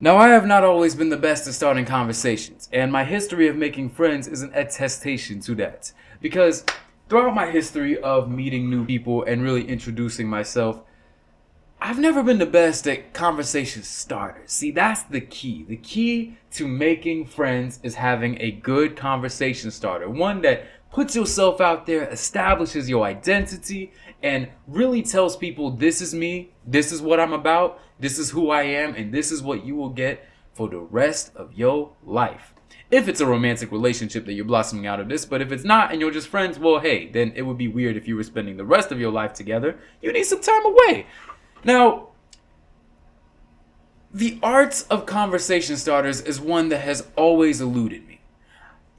Now, I have not always been the best at starting conversations, and my history of making friends is an attestation to that. Because throughout my history of meeting new people and really introducing myself, I've never been the best at conversation starters. See, that's the key. The key to making friends is having a good conversation starter. One that puts yourself out there, establishes your identity, and really tells people this is me, this is what I'm about, this is who I am, and this is what you will get for the rest of your life. If it's a romantic relationship that you're blossoming out of this, but if it's not and you're just friends, well, hey, then it would be weird if you were spending the rest of your life together. You need some time away. Now, the art of conversation starters is one that has always eluded me.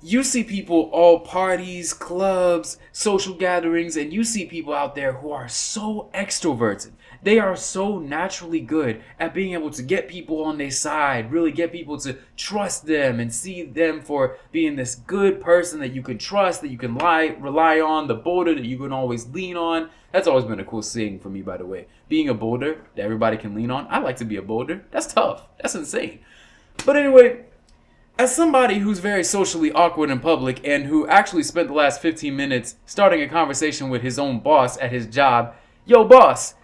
You see people all parties, clubs, social gatherings, and you see people out there who are so extroverted. They are so naturally good at being able to get people on their side, really get people to trust them and see them for being this good person that you can trust, that you can rely on, the boulder that you can always lean on. That's always been a cool saying for me, by the way. Being a boulder that everybody can lean on. I like to be a boulder. That's tough. That's insane. But anyway, as somebody who's very socially awkward in public and who actually spent the last 15 minutes starting a conversation with his own boss at his job, yo boss,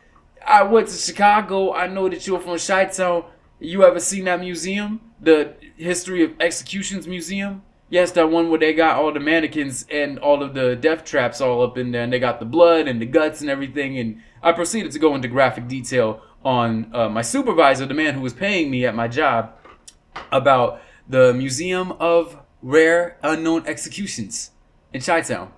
I went to Chicago, I know that you're from Chi-Town, you ever seen that museum? The History of Executions Museum? Yes, that one where they got all the mannequins and all of the death traps all up in there, and they got the blood and the guts and everything, and I proceeded to go into graphic detail on my supervisor, the man who was paying me at my job, about the Museum of Rare Unknown Executions in Chi-Town.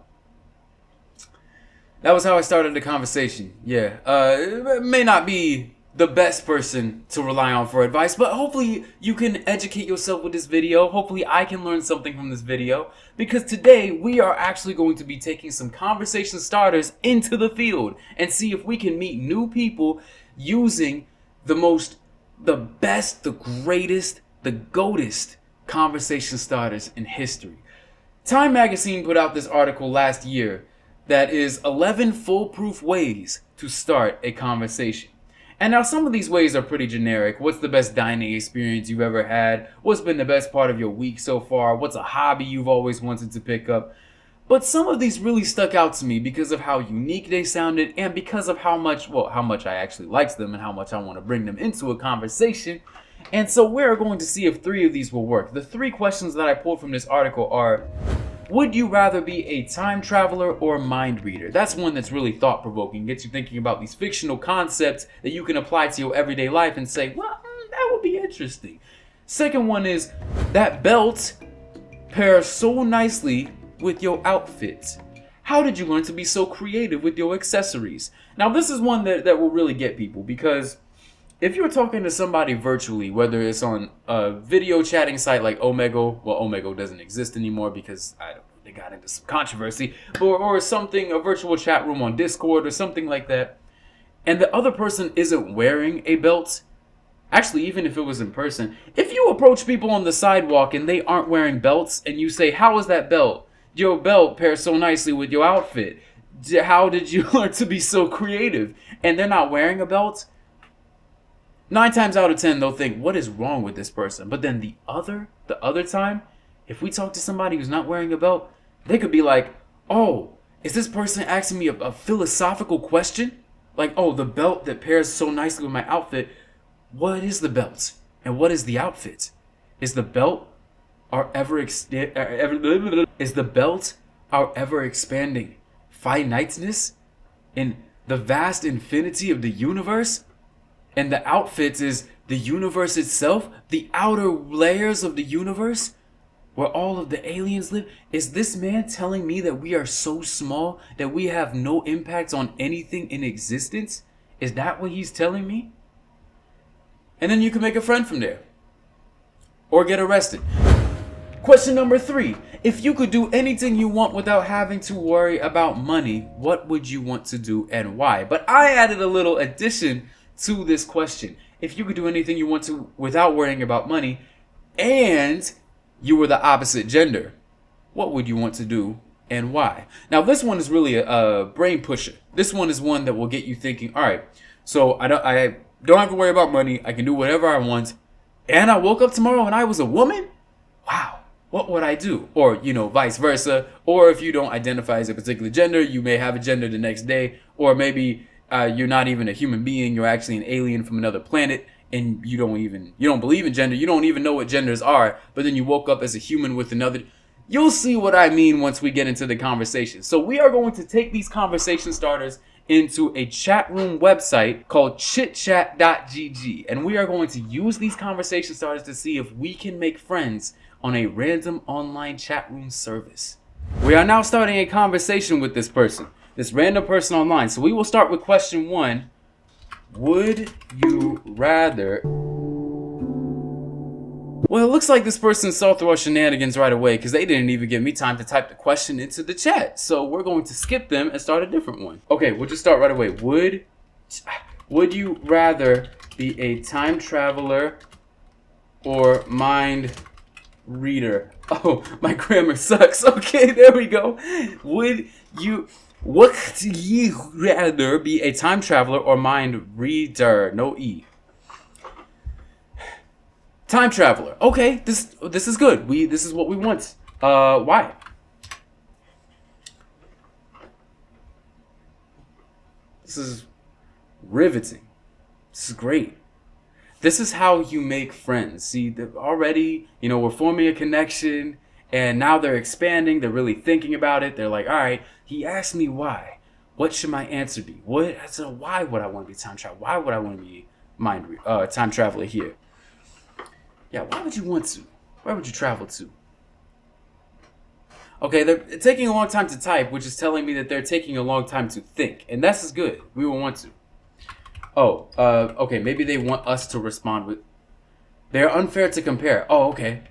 That was how I started the conversation. Yeah, it may not be the best person to rely on for advice, but hopefully you can educate yourself with this video. Hopefully I can learn something from this video, because today we are actually going to be taking some conversation starters into the field and see if we can meet new people using the best, the greatest, the GOATest conversation starters in history. Time magazine put out this article last year that is 11 foolproof ways to start a conversation. And now some of these ways are pretty generic. What's the best dining experience you've ever had? What's been the best part of your week so far? What's a hobby you've always wanted to pick up? But some of these really stuck out to me because of how unique they sounded and because of how much I actually liked them and how much I want to bring them into a conversation. And so we're going to see if 3 of these will work. The 3 questions that I pulled from this article are: would you rather be a time traveler or mind reader? That's one that's really thought-provoking, gets you thinking about these fictional concepts that you can apply to your everyday life and say, well, that would be interesting. Second one is, that belt pairs so nicely with your outfit. How did you learn to be so creative with your accessories? Now, this is one that will really get people, because if you're talking to somebody virtually, whether it's on a video chatting site like Omegle, well, Omegle doesn't exist anymore because they got into some controversy, or something, a virtual chat room on Discord or something like that, and the other person isn't wearing a belt, actually, even if it was in person, if you approach people on the sidewalk and they aren't wearing belts and you say, how is that belt? Your belt pairs so nicely with your outfit. How did you learn to be so creative? And they're not wearing a belt? 9 times out of 10, they'll think, what is wrong with this person? But then the other time, if we talk to somebody who's not wearing a belt, they could be like, oh, is this person asking me a philosophical question? Like, oh, the belt that pairs so nicely with my outfit, what is the belt? And what is the outfit? Is the belt our ever expanding finiteness in the vast infinity of the universe? And the outfit is the universe itself, the outer layers of the universe, where all of the aliens live? Is this man telling me that we are so small that we have no impact on anything in existence? Is that what he's telling me? And then you can make a friend from there. Or get arrested. Question number 3. If you could do anything you want without having to worry about money, what would you want to do and why? But I added a little addition to this question. If you could do anything you want to without worrying about money, and you were the opposite gender, what would you want to do and why? Now, this one is really a brain pusher. This one is one that will get you thinking, all right, so I don't have to worry about money. I can do whatever I want. and I woke up tomorrow and I was a woman, wow, what would I do? Or, vice versa. Or if you don't identify as a particular gender, you may have a gender the next day. Or maybe you're not even a human being, you're actually an alien from another planet, and you don't believe in gender, you don't even know what genders are, but then you woke up as a human with another. You'll see what I mean once we get into the conversation. So we are going to take these conversation starters into a chat room website called chitchat.gg, and we are going to use these conversation starters to see if we can make friends on a random online chat room service. We are now starting a conversation with this person, this random person online. So we will start with question 1. Would you rather... Well, it looks like this person saw through our shenanigans right away because they didn't even give me time to type the question into the chat. So we're going to skip them and start a different one. Okay, we'll just start right away. Would you rather be a time traveler or mind reader? Oh, my grammar sucks. Okay, there we go. Would you rather be a time traveler or mind reader? No E. Time traveler. Okay, this is good. This is what we want. Why? This is riveting. This is great. This is how you make friends. See, already, we're forming a connection, and now they're expanding. They're really thinking about it. They're like, all right, he asked me why. What should my answer be? Why would I want to be time traveler? Why would I want to be time traveler here? Yeah, why would you want to? Where would you travel to? Okay, they're taking a long time to type, which is telling me that they're taking a long time to think. And that's as good. We will want to. Oh, okay, maybe they want us to respond with... They're unfair to compare. Oh, okay.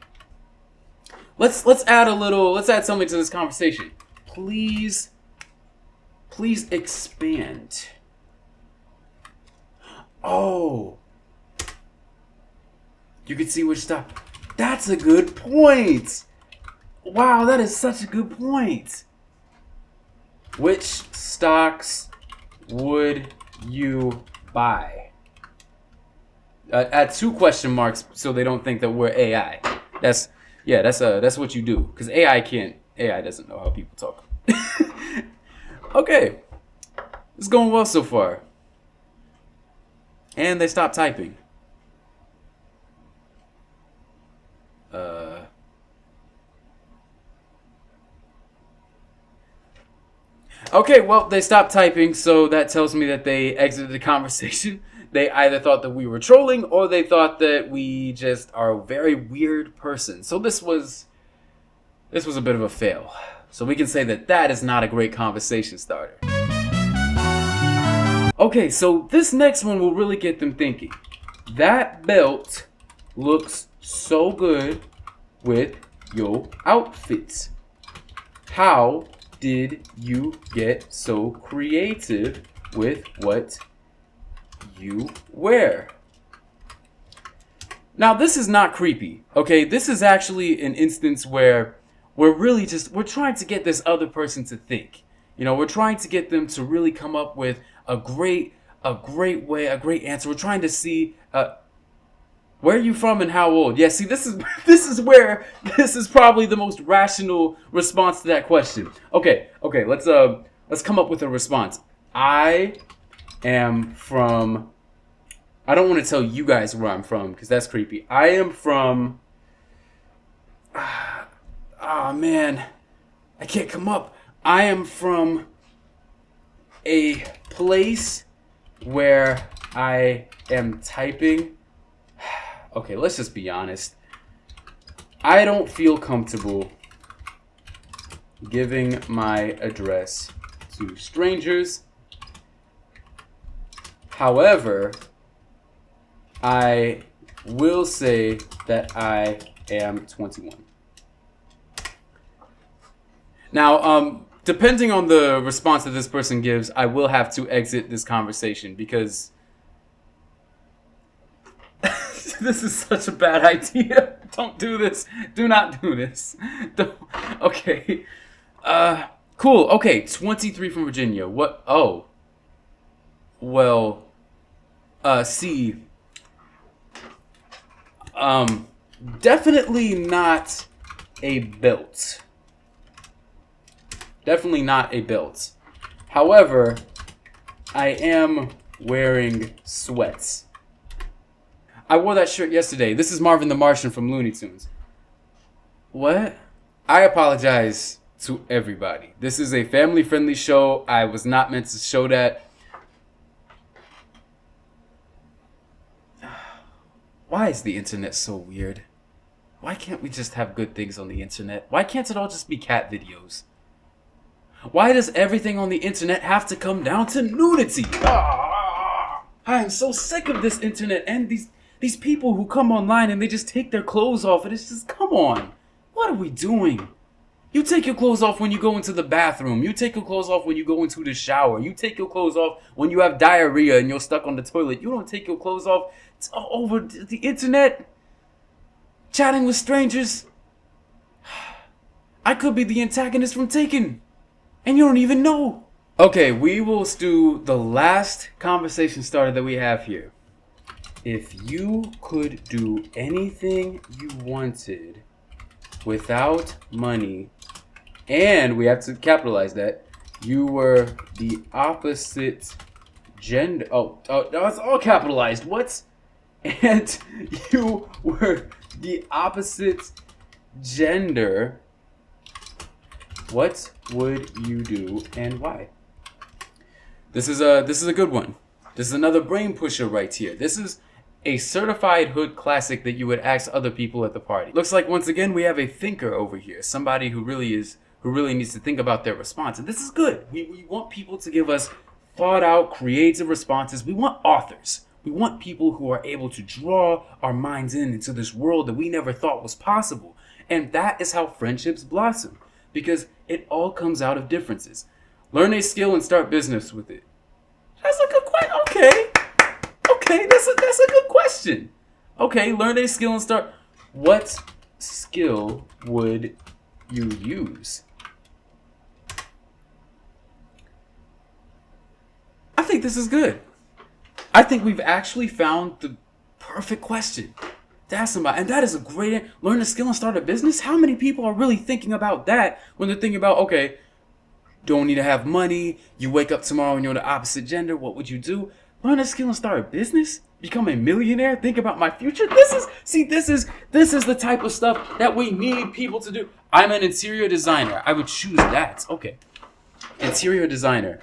Let's add something to this conversation. Please expand. Oh. You can see which stuff. That's a good point. Wow, that is such a good point. Which stocks would you buy? Add 2 question marks so they don't think that we're AI. That's what you do. Because AI doesn't know how people talk. Okay. It's going well so far. And they stopped typing. Okay, well, they stopped typing, so that tells me that they exited the conversation. They either thought that we were trolling, or they thought that we just are a very weird person. So this was a bit of a fail. So we can say that is not a great conversation starter. Okay, so this next one will really get them thinking. That belt looks so good with your outfits. How did you get so creative with what you wear? Now, this is not creepy, okay? This is actually an instance where we're trying to get this other person to think. We're trying to get them to really come up with a great answer. We're trying to see where are you from and how old? Yeah, see, this is probably the most rational response to that question. Okay, let's come up with a response. I am from... I don't want to tell you guys where I'm from because that's creepy. I am from... Oh, man. I can't come up. I am from a place where I am typing... Okay, let's just be honest. I don't feel comfortable giving my address to strangers. However, I will say that I am 21. Now, depending on the response that this person gives, I will have to exit this conversation because this is such a bad idea. Don't do this. Do not do this. Don't. Okay. Cool. Okay, 23 from Virginia. What? Oh. Well, see. Um, definitely not a belt. Definitely not a belt. However, I am wearing sweats. I wore that shirt yesterday. This is Marvin the Martian from Looney Tunes. What? I apologize to everybody. This is a family-friendly show. I was not meant to show that. Why is the internet so weird? Why can't we just have good things on the internet? Why can't it all just be cat videos? Why does everything on the internet have to come down to nudity? I am so sick of this internet and these people who come online and they just take their clothes off and it's just, come on. What are we doing? You take your clothes off when you go into the bathroom. You take your clothes off when you go into the shower. You take your clothes off when you have diarrhea and you're stuck on the toilet. You don't take your clothes off over the internet, chatting with strangers. I could be the antagonist from Taken, and you don't even know. Okay, we will do the last conversation starter that we have here. If you could do anything you wanted without money, and we have to capitalize that, you were the opposite gender. Oh, no, it's all capitalized. What? And you were the opposite gender, what would you do and why? This is a good one. This is another brain pusher right here. This is a certified hood classic that you would ask other people at the party. Looks like once again we have a thinker over here, somebody who really needs to think about their response. And this is good. We want people to give us thought out, creative responses. We want authors. We want people who are able to draw our minds into this world that we never thought was possible. And that is how friendships blossom, because it all comes out of differences. Learn a skill and start business with it. That's a good question. Okay, that's a good question. Okay, learn a skill and start. What skill would you use? I think this is good. I think we've actually found the perfect question to ask somebody. And that is a great, learn a skill and start a business. How many people are really thinking about that when they're thinking about, okay, don't need to have money. You wake up tomorrow and you're the opposite gender. What would you do? Learn a skill and start a business? Become a millionaire? Think about my future? This is the type of stuff that we need people to do. I'm an interior designer. I would choose that. Okay. Interior designer.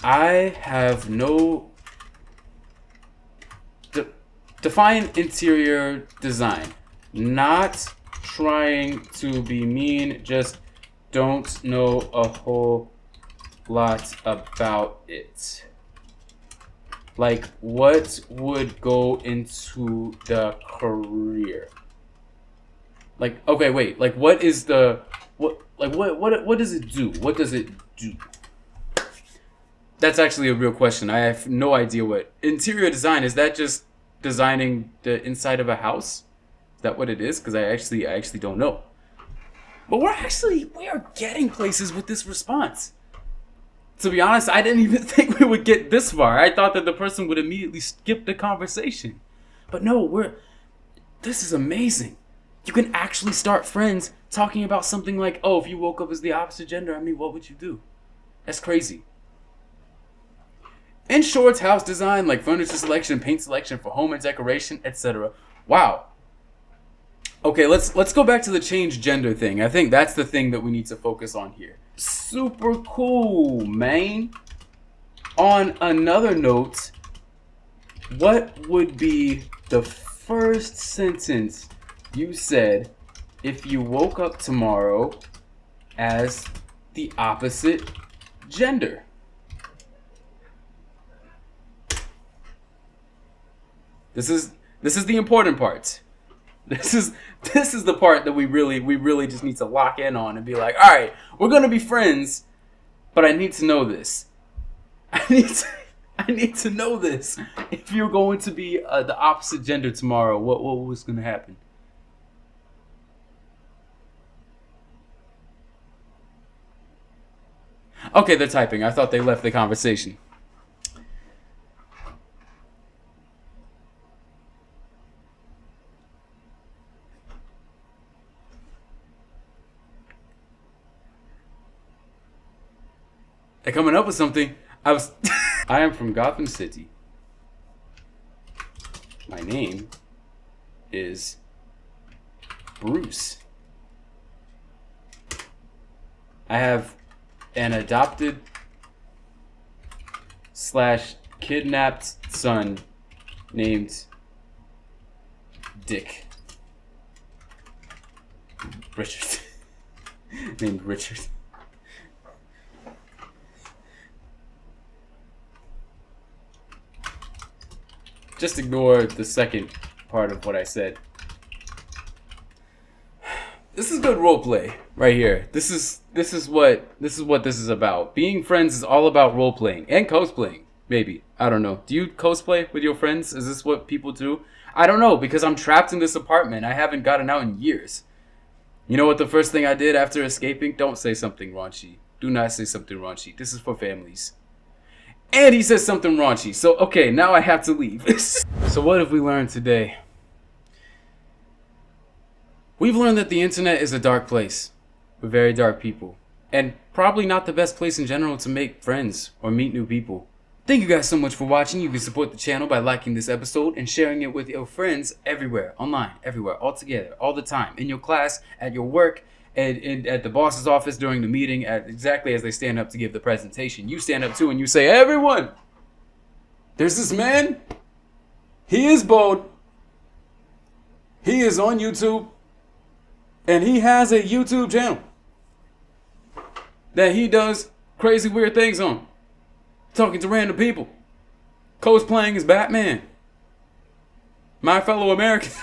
I have no... Define interior design. Not trying to be mean, just don't know a whole lot about it. Like, what would go into the career? Like, okay, wait. Like, what is the... What does it do? What does it do? That's actually a real question. I have no idea what interior design is. That just designing the inside of a house? Is that what it is? Because I actually don't know. But we are getting places with this response. To be honest, I didn't even think we would get this far. I thought that the person would immediately skip the conversation. But no, this is amazing. You can actually start friends talking about something like, oh, if you woke up as the opposite gender, I mean, what would you do? That's crazy. In shorts, house design, like furniture selection, paint selection for home and decoration, etc. Wow. Okay, let's go back to the change gender thing. I think that's the thing that we need to focus on here. Super cool, man. On another note, what would be the first sentence you said if you woke up tomorrow as the opposite gender? This is the important part. This is the part that we really just need to lock in on and be like, all right, we're gonna be friends, but I need to know this. I need to know this. If you're going to be the opposite gender tomorrow, what was gonna happen? Okay, they're typing. I thought they left the conversation. and coming up with something. I am from Gotham City. My name is Bruce. I have an adopted / kidnapped son named Dick. Richard. Named Richard. Just ignore the second part of what I said. This is good roleplay right here. This is what this is about. Being friends is all about roleplaying and cosplaying. Maybe, I don't know. Do you cosplay with your friends? Is this what people do? I don't know, because I'm trapped in this apartment. I haven't gotten out in years. You know what the first thing I did after escaping? Don't say something raunchy. Do not say something raunchy. This is for families. And he says something raunchy. So, okay, now I have to leave. So what have we learned today? We've learned that the internet is a dark place with very dark people. And probably not the best place in general to make friends or meet new people. Thank you guys so much for watching. You can support the channel by liking this episode and sharing it with your friends everywhere, online, everywhere, all together, all the time, in your class, at your work, and at the boss's office during the meeting, exactly as they stand up to give the presentation. You stand up too and you say, everyone, there's this man. He is bald. He is on YouTube. And he has a YouTube channel that he does crazy weird things on. Talking to random people. Cosplaying as Batman. My fellow Americans.